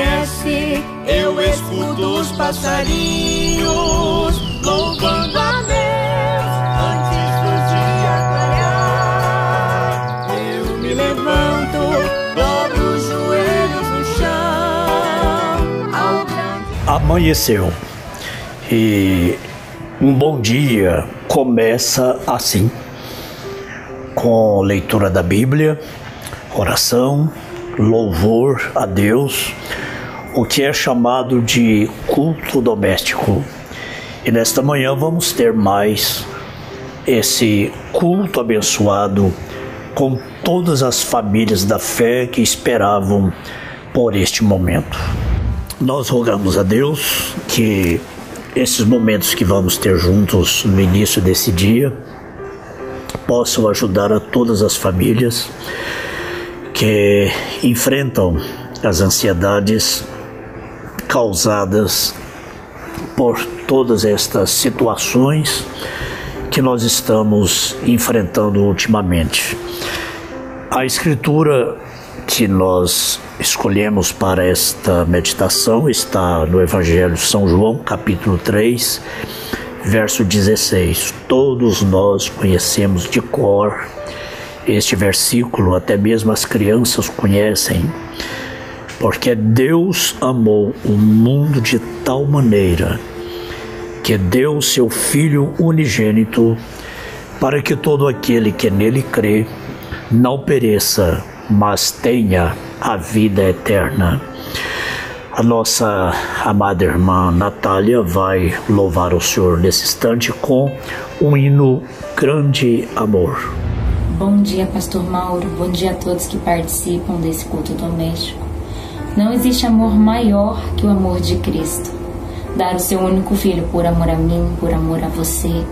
amanhece, eu escuto os passarinhos louvando a Deus antes do dia clarear. Eu me levanto, dobro os joelhos no chão. Amanheceu e um bom dia começa assim, com leitura da Bíblia, oração, louvor a Deus, o que é chamado de culto doméstico. E nesta manhã vamos ter mais esse culto abençoado com todas as famílias da fé que esperavam por este momento. Nós rogamos a Deus que esses momentos que vamos ter juntos no início desse dia possam ajudar a todas as famílias que enfrentam as ansiedades causadas por todas estas situações que nós estamos enfrentando ultimamente. A escritura que nós escolhemos para esta meditação está no Evangelho de São João, capítulo 3, verso 16. Todos nós conhecemos de cor este versículo, até mesmo as crianças conhecem, porque Deus amou o mundo de tal maneira que deu seu Filho unigênito para que todo aquele que nele crê não pereça, mas tenha a vida eterna. A nossa amada irmã Natália vai louvar o Senhor nesse instante com um hino Grande Amor. Bom dia, Pastor Mauro. Bom dia a todos que participam desse culto doméstico. Não existe amor maior que o amor de Cristo. Dar o seu único filho por amor a mim, por amor a você.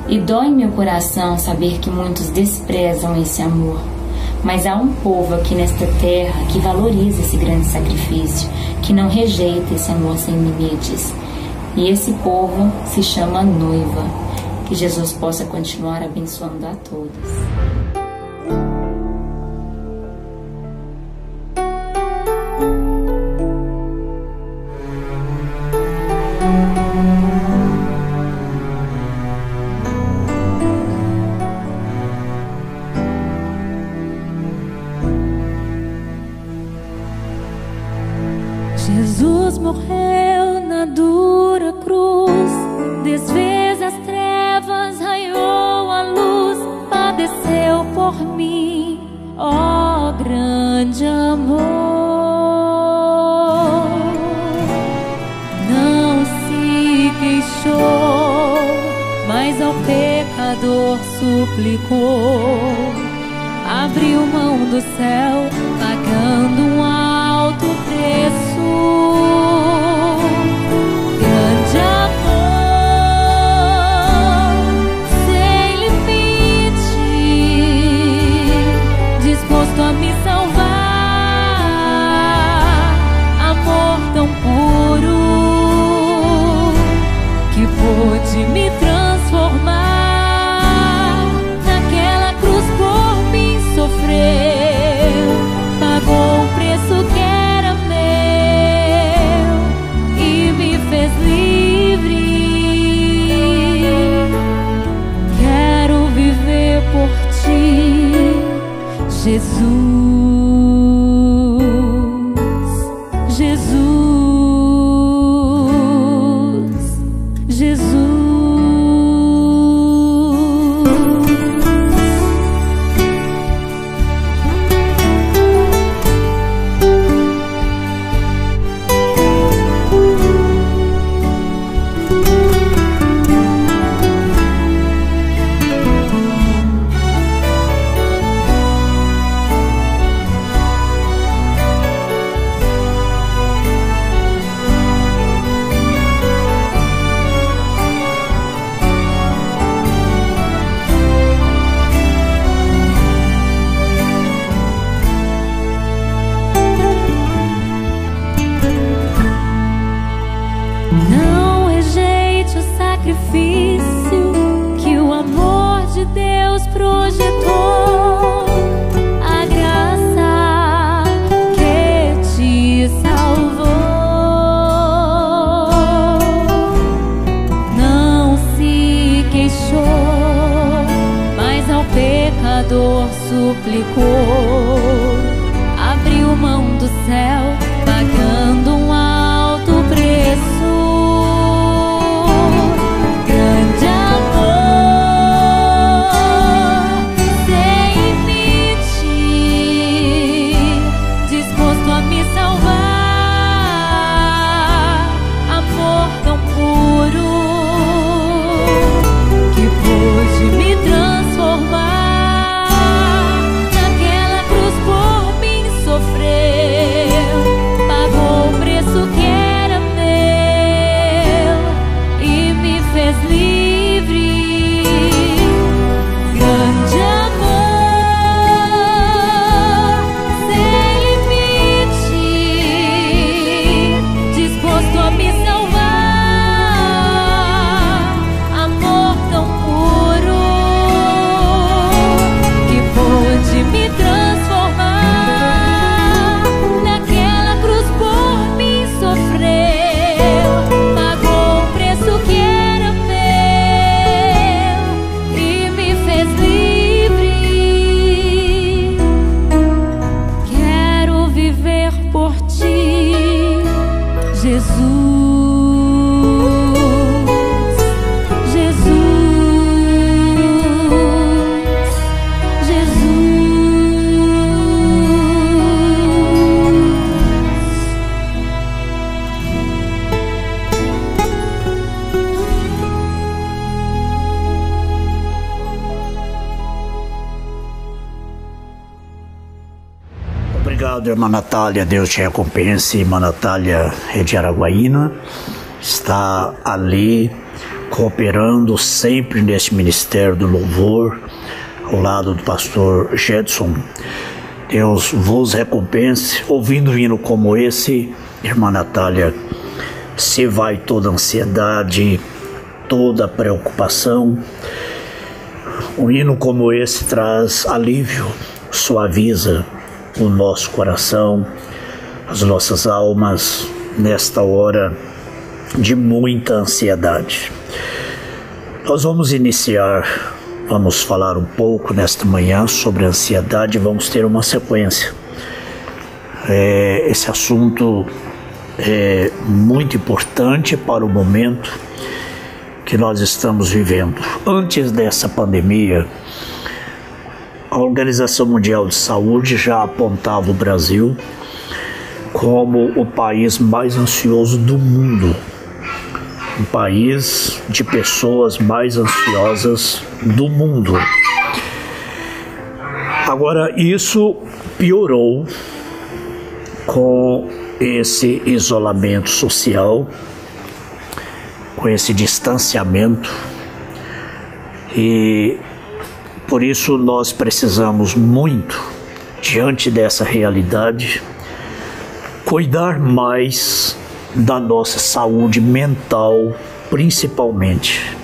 E dói meu coração saber que muitos desprezam esse amor. Mas há um povo aqui nesta terra que valoriza esse grande sacrifício, que não rejeita esse amor sem limites. E esse povo se chama noiva. Que Jesus possa continuar abençoando a todos. Jesus morreu na dura cruz, desfez as trevas, raiou a luz, padeceu por mim, ó grande amor. Não se queixou, mas ao pecador suplicou, abriu mão do céu, pagando um alto preço. Grande amor, sem limite, disposto a me salvar. Amor tão puro que pôde me transformar. Naquela cruz por mim sofreu, pagou o preço que era meu e me fez livre. Quero viver por ti, Jesus, Jesus, Jesus. Não rejeite o sacrifício que o amor de Deus projetou. A graça que te salvou. Senhor suplicou, abriu mão do céu, pagando um alto preço. Grande amor, sem limite, disposto a me salvar. Amor tão puro que pôde me transformar. Naquela cruz por mim sofreu, pagou o preço que era meu e me fez livre. Grande amor, sem limite, disposto a me salvar. Amor tão puro que pôde me transformar. Naquela cruz por mim sofreu, pagou o preço que era meu e me fez livre. Quero viver por ti, Jesus. Obrigado, irmã Natália, Deus te recompense. Irmã Natália é de Araguaína, está ali cooperando sempre neste ministério do louvor, ao lado do pastor Gedson. Deus vos recompense. Ouvindo um hino como esse, irmã Natália, se vai toda a ansiedade, toda a preocupação. Um hino como esse traz alívio, suaviza o nosso coração, as nossas almas, nesta hora de muita ansiedade. Nós vamos iniciar, vamos falar um pouco nesta manhã sobre a ansiedade, vamos ter uma sequência. Esse assunto é muito importante para o momento que nós estamos vivendo. Antes dessa pandemia, a Organização Mundial de Saúde já apontava o Brasil como o país mais ansioso do mundo, um país de pessoas mais ansiosas do mundo. Agora, isso piorou com esse isolamento social, com esse distanciamento, e por isso nós precisamos muito, diante dessa realidade, cuidar mais da nossa saúde mental, principalmente.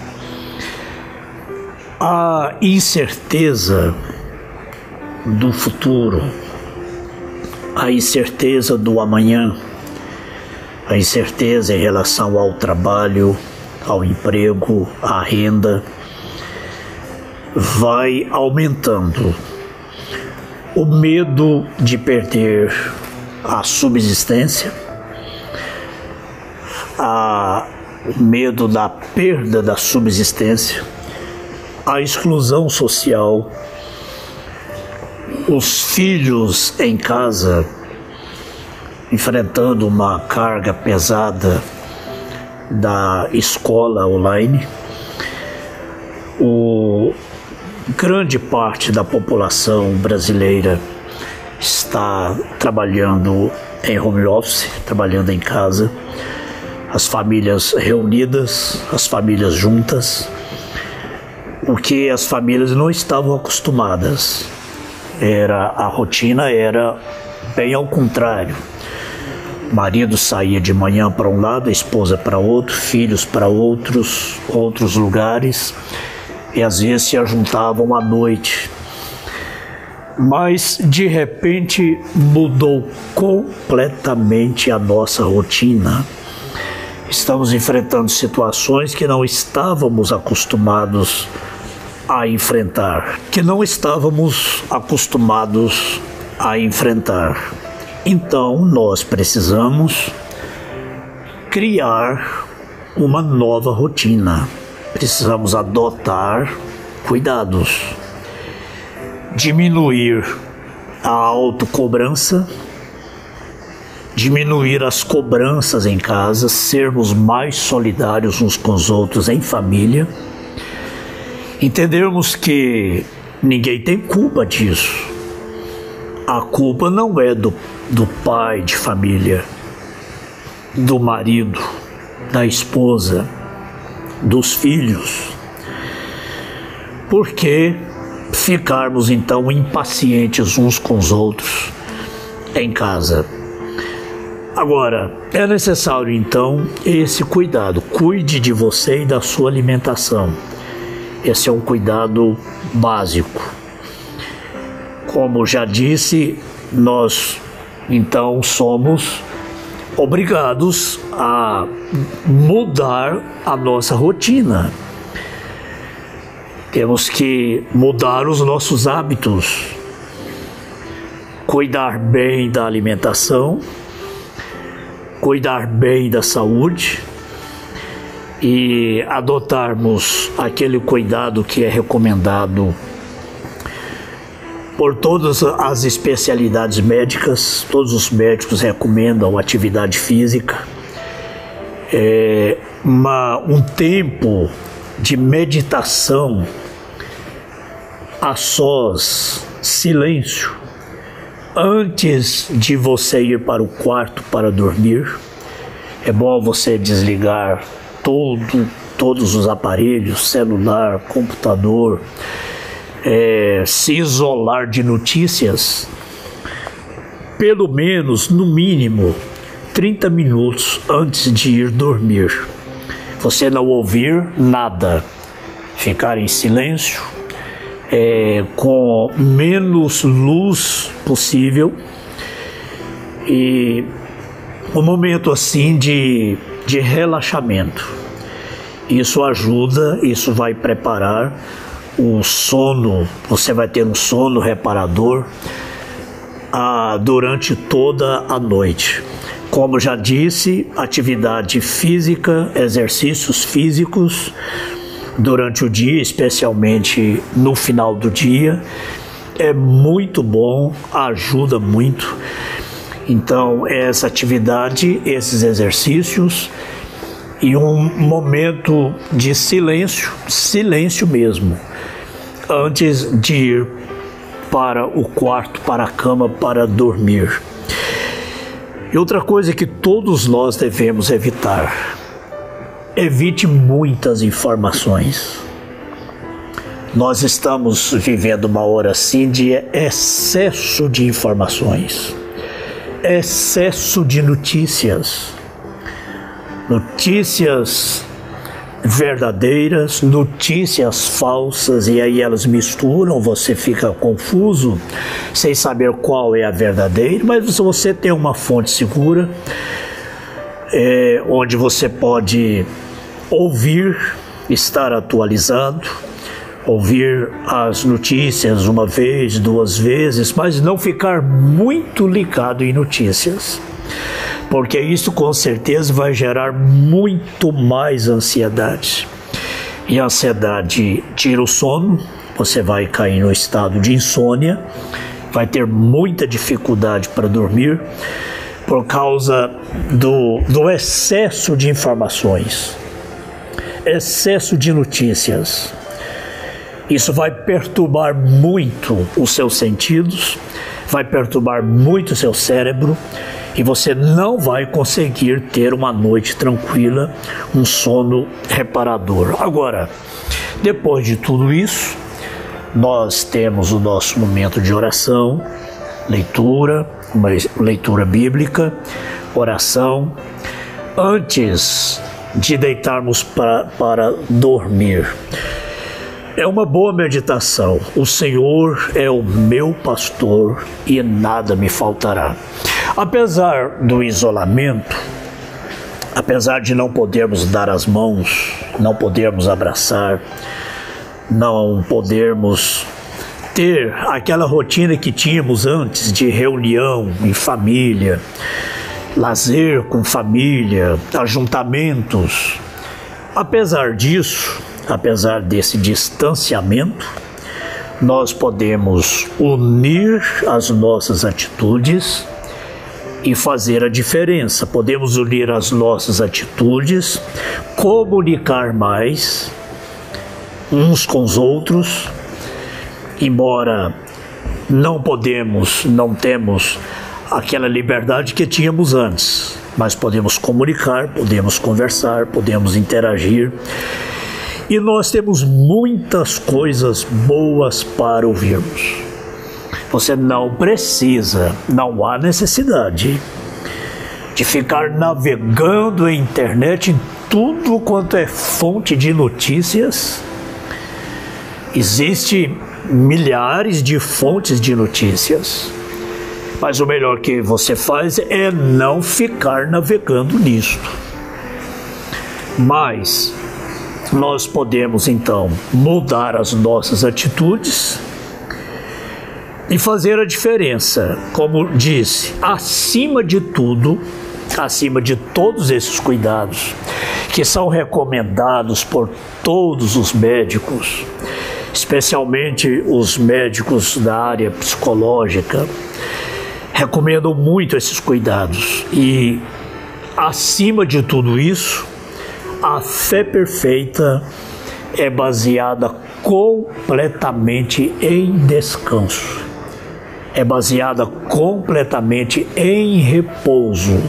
A incerteza do futuro, a incerteza do amanhã, a incerteza em relação ao trabalho, ao emprego, à renda, vai aumentando. O medo de perder a subsistência, o medo da perda da subsistência, a exclusão social, os filhos em casa enfrentando uma carga pesada da escola online, grande parte da população brasileira está trabalhando em home office, trabalhando em casa, as famílias reunidas, as famílias juntas, o que as famílias não estavam acostumadas. A rotina era bem ao contrário. O marido saía de manhã para um lado, a esposa para outro, filhos para outros lugares, e às vezes se ajuntavam à noite. Mas de repente mudou completamente a nossa rotina. Estamos enfrentando situações que não estávamos acostumados a enfrentar, que não estávamos acostumados a enfrentar. Então, nós precisamos criar uma nova rotina. Precisamos adotar cuidados, diminuir a autocobrança, diminuir as cobranças em casa, sermos mais solidários uns com os outros em família, entendermos que ninguém tem culpa disso. A culpa não é do pai de família, do marido, da esposa, dos filhos. Por que ficarmos então impacientes uns com os outros em casa? Agora, é necessário então esse cuidado. Cuide de você e da sua alimentação. Esse é um cuidado básico. Como já disse, nós então somos obrigados a mudar a nossa rotina. Temos que mudar os nossos hábitos, cuidar bem da alimentação, cuidar bem da saúde e adotarmos aquele cuidado que é recomendado por todas as especialidades médicas. Todos os médicos recomendam atividade física, um tempo de meditação a sós, silêncio, antes de você ir para o quarto para dormir. É bom você desligar todos os aparelhos, celular, computador, se isolar de notícias, pelo menos, no mínimo, 30 minutos antes de ir dormir. Você não ouvir nada, ficar em silêncio, com menos luz possível, e um momento assim de relaxamento. Isso ajuda, isso vai preparar o sono. Você vai ter um sono reparador durante toda a noite. Como já disse, atividade física, exercícios físicos durante o dia, especialmente no final do dia, é muito bom, ajuda muito. Então, essa atividade, esses exercícios e um momento de silêncio mesmo, antes de ir para o quarto, para a cama, para dormir. E outra coisa que todos nós devemos evitar: evite muitas informações. Nós estamos vivendo uma hora assim de excesso de informações, excesso de notícias verdadeiras, notícias falsas, e aí elas misturam, você fica confuso, sem saber qual é a verdadeira. Mas se você tem uma fonte segura, onde você pode ouvir, estar atualizado, ouvir as notícias uma vez, duas vezes, mas não ficar muito ligado em notícias, porque isso com certeza vai gerar muito mais ansiedade. E a ansiedade tira o sono, você vai cair no estado de insônia, vai ter muita dificuldade para dormir, por causa do excesso de informações, excesso de notícias. Isso vai perturbar muito os seus sentidos, vai perturbar muito o seu cérebro, e você não vai conseguir ter uma noite tranquila, um sono reparador. Agora, depois de tudo isso, nós temos o nosso momento de oração, leitura, uma leitura bíblica, oração, antes de deitarmos para dormir. É uma boa meditação. O Senhor é o meu pastor e nada me faltará. Apesar do isolamento, apesar de não podermos dar as mãos, não podermos abraçar, não podermos ter aquela rotina que tínhamos antes de reunião em família, lazer com família, ajuntamentos. Apesar disso, apesar desse distanciamento, nós podemos unir as nossas atitudes e fazer a diferença. Podemos unir as nossas atitudes, comunicar mais uns com os outros, embora não temos aquela liberdade que tínhamos antes, mas podemos comunicar, podemos conversar, podemos interagir. E nós temos muitas coisas boas para ouvirmos. Você não precisa, não há necessidade de ficar navegando em internet em tudo quanto é fonte de notícias. Existem milhares de fontes de notícias, mas o melhor que você faz é não ficar navegando nisto. Mas nós podemos então mudar as nossas atitudes e fazer a diferença. Como disse, acima de tudo, acima de todos esses cuidados que são recomendados por todos os médicos, especialmente os médicos da área psicológica, recomendam muito esses cuidados. E acima de tudo isso, a fé perfeita é baseada completamente em descanso. É baseada completamente em repouso.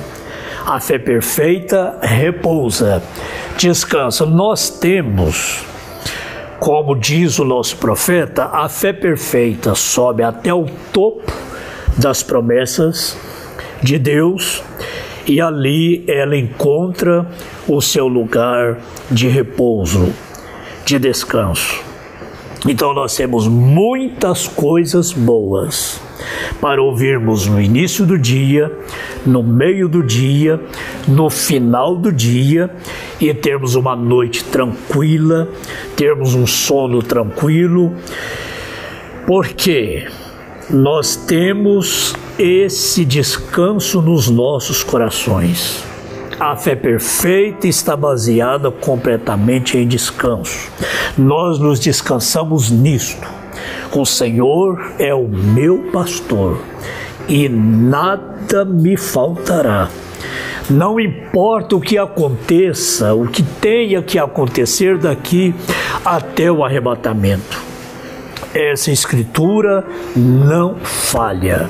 A fé perfeita repousa, descansa. Nós temos, como diz o nosso profeta, a fé perfeita sobe até o topo das promessas de Deus e ali ela encontra o seu lugar de repouso, de descanso. Então nós temos muitas coisas boas para ouvirmos no início do dia, no meio do dia, no final do dia, e termos uma noite tranquila, termos um sono tranquilo, porque nós temos esse descanso nos nossos corações. A fé perfeita está baseada completamente em descanso. Nós nos descansamos nisto. O Senhor é o meu pastor e nada me faltará. Não importa o que aconteça, o que tenha que acontecer daqui até o arrebatamento. Essa escritura não falha.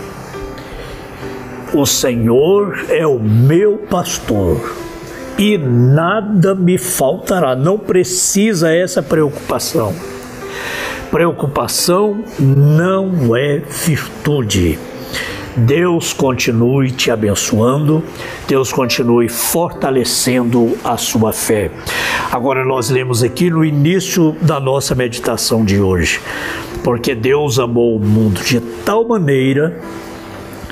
O Senhor é o meu pastor e nada me faltará. Não precisa essa preocupação. Preocupação não é virtude. Deus continue te abençoando, Deus continue fortalecendo a sua fé. Agora nós lemos aqui no início da nossa meditação de hoje: porque Deus amou o mundo de tal maneira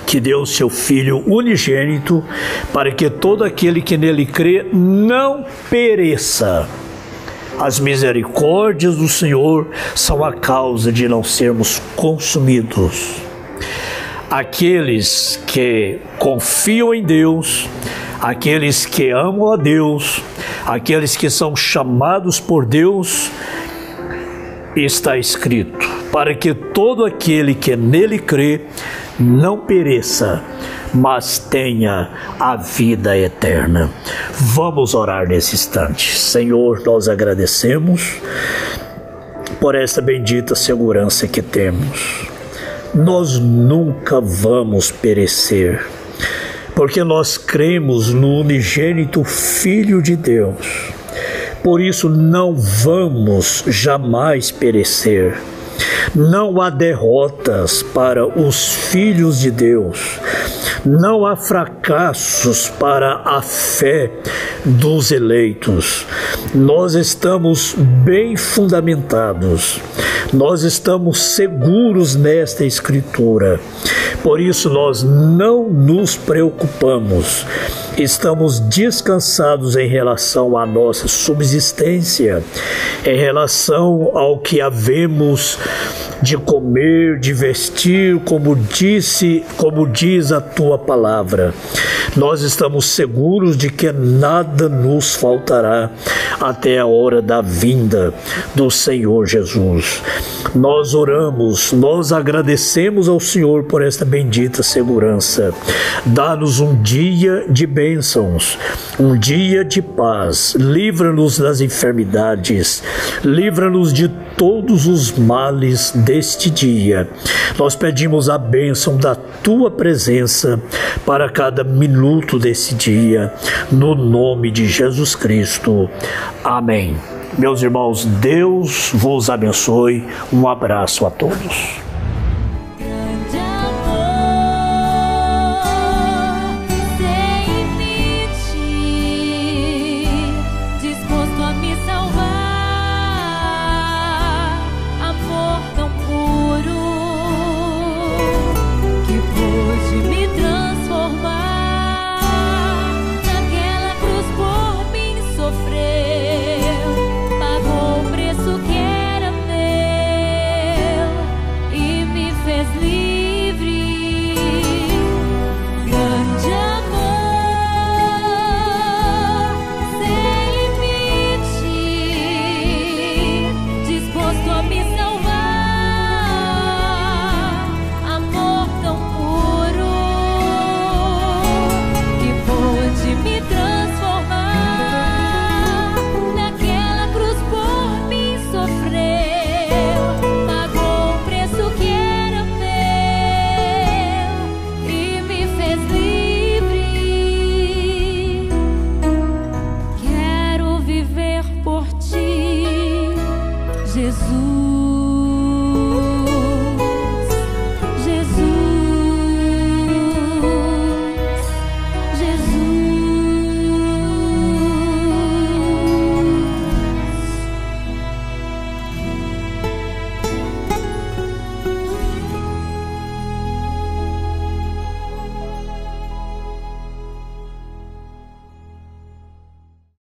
que deu seu Filho unigênito, para que todo aquele que nele crê não pereça. As misericórdias do Senhor são a causa de não sermos consumidos. Aqueles que confiam em Deus, aqueles que amam a Deus, aqueles que são chamados por Deus, está escrito: para que todo aquele que nele crê não pereça, mas tenha a vida eterna. Vamos orar nesse instante. Senhor, nós agradecemos por esta bendita segurança que temos. Nós nunca vamos perecer, porque nós cremos no unigênito Filho de Deus. Por isso não vamos jamais perecer. Não há derrotas para os filhos de Deus. Não há fracassos para a fé dos eleitos. Nós estamos bem fundamentados. Nós estamos seguros nesta Escritura. Por isso nós não nos preocupamos estamos descansados em relação à nossa subsistência, em relação ao que havemos de comer, de vestir, como diz a tua palavra. Nós estamos seguros de que nada nos faltará até a hora da vinda do Senhor Jesus. Nós oramos, nós agradecemos ao Senhor por esta bendita segurança. Dá-nos um dia de bênçãos, um dia de paz. Livra-nos das enfermidades, livra-nos de todos os males deste dia. Nós pedimos a bênção da tua presença para cada minuto desse dia, no nome de Jesus Cristo. Amém. Meus irmãos, Deus vos abençoe. Um abraço a todos.